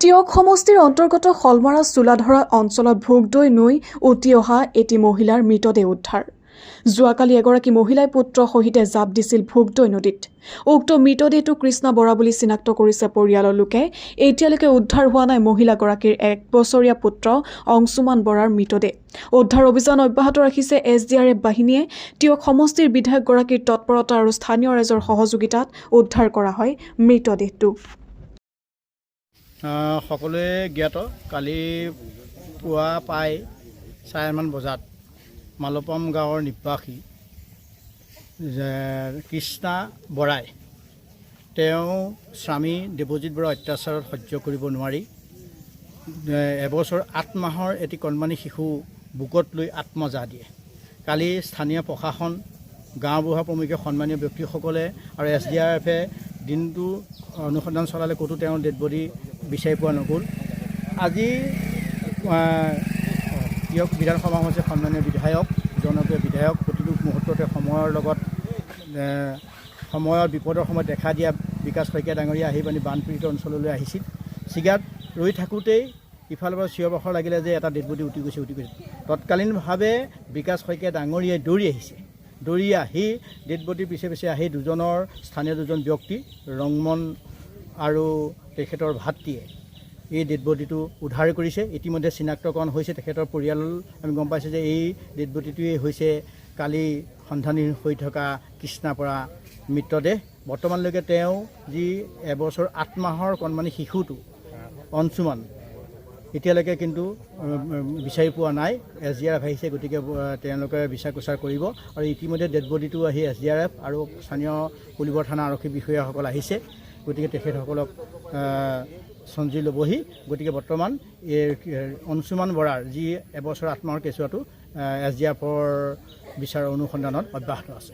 টিয়ক সমষ্টিৰ অন্তৰ্গত হলমাৰা চোলাধৰা অঞ্চলত ভোগদৈ নৈ উটি অহা এটি মহিলাৰ মৃতদেহ উদ্ধাৰ। যোৱাকালি এগৰাকী মহিলাই পুত্ৰ সহিতে জাপ দিছিল ভোগদৈ নদীত। উক্ত মৃতদেহটো কৃষ্ণা বৰা বুলি চিনাক্ত কৰিছে পৰিয়ালৰ লোকে। এতিয়ালৈকে উদ্ধাৰ হোৱা নাই মহিলাগৰাকীৰ 1 বছৰীয়া পুত্ৰ অংশুমান বৰাৰ মৃতদেহ। উদ্ধাৰ অভিযান অব্যাহত ৰাখিছে SDRF বাহিনীয়ে। টিয়ক সমষ্টিৰ বিধায়কগৰাকীৰ তৎপৰতা আৰু স্থানীয় ৰাইজৰ সহযোগিতাত উদ্ধাৰ কৰা হয় মৃতদেহটো। সকলোৱে জ্ঞাত কালি পুৱা প্ৰায় 4মান বজাত মালপাম গাঁৱৰ নিবাসী কৃষ্ণা বৰাই তেওঁ স্বামী দেৱজিৎ বৰাৰ অত্যাচাৰত সহ্য কৰিব নোৱাৰি এবছৰ 8 মাহৰ এটি কণমানি শিশু বুকত লৈ আত্মজা দিয়ে। কালি স্থানীয় প্ৰশাসন গাঁওবুঢ়া প্ৰমুখ্যে সন্মানীয় ব্যক্তিসকলে আৰু SDRFে দিনটো অনুসন্ধান চলালে, ক'তো তেওঁৰ ডেড বডি বিচাৰি পোৱা নগ'ল। আজি টিয়ক বিধানসভা সমষ্টিৰ সন্মানীয় বিধায়ক, জনপ্ৰিয় বিধায়ক, প্ৰতিটো মুহূৰ্ততে সময়ৰ বিপদৰ সময়ত দেখা দিয়া বিকাশ শইকীয়া ডাঙৰীয়া আহি পানি বানপীড়িত অঞ্চললৈ আহিছিল। চিগাত ৰৈ থাকোঁতেই ইফালৰ পৰা চিঞৰ বাখৰ লাগিলে যে এটা ডেড বডি উটি গৈছে। তৎকালীনভাৱে বিকাশ শইকীয়া ডাঙৰীয়াই দৌৰি আহি ডেড বডিৰ পিছে পিছে আহি স্থানীয় দুজন ব্যক্তি ৰংমন আৰু তেখেতৰ ভাতৃয়ে এই ডেড বডিটো উদ্ধাৰ কৰিছে। ইতিমধ্যে চিনাক্তকৰণ হৈছে তেখেতৰ পৰিয়াল। আমি গম পাইছোঁ যে এই ডেড বডিটোৱেই হৈছে কালি সন্ধানী হৈ থকা কৃষ্ণা বৰা মৃতদেহ। বৰ্তমানলৈকে তেওঁ যি এবছৰ 8 মাহৰ কণমানি শিশুটো অংশুমান এতিয়ালৈকে কিন্তু বিচাৰি পোৱা নাই। SDRF আহিছে, গতিকে তেওঁলোকে বিচাৰ কুচাৰ কৰিব আৰু ইতিমধ্যে ডেড বডিটো আহি SDRF আৰু স্থানীয় পুলিবৰ থানা আৰক্ষী বিষয়াসকল আহিছে, গতিকে তেখেতসকলক চঞ্জী ল'বহি। গতিকে বৰ্তমান এই অংশুমান বৰাৰ যি এবছৰ 8 মাহৰ কেঁচুৱাটো SDRFৰ বিচাৰ অনুসন্ধানত অব্যাহত আছে।